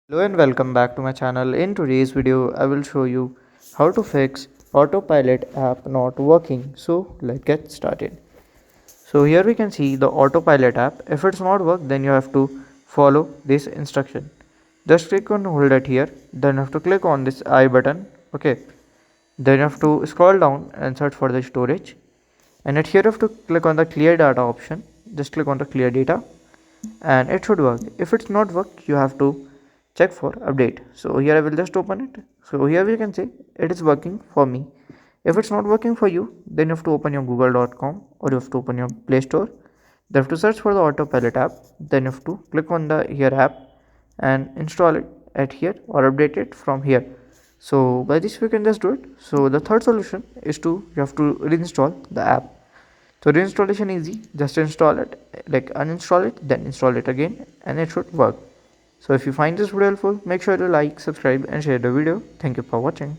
Hello and welcome back to my channel. In today's video, I will show you how to fix Autopilot app not working. So let's get started. So here we can see the Autopilot app. If it's not work, then you have to follow this instruction. Just click on hold it here. Then you have to click on this I button. Okay. Then you have to scroll down and search for the storage. And at here you have to click on the clear data option. Just click on the clear data and it should work. If it's not work, you have to check for update. So here I will just open it. So here we can say it is working for me. If it's not working for you, then you have to open your google.com or you have to open your play store. You have to search for the Autopilot app. Then you have to click on the here app and install it at here or update it from here. So by this we can just do it. So the third solution is to you have to reinstall the app. So reinstallation easy, just install it, like uninstall it, then install it again and it should work. So if you find this video helpful, make sure to like, subscribe and share the video. Thank you for watching.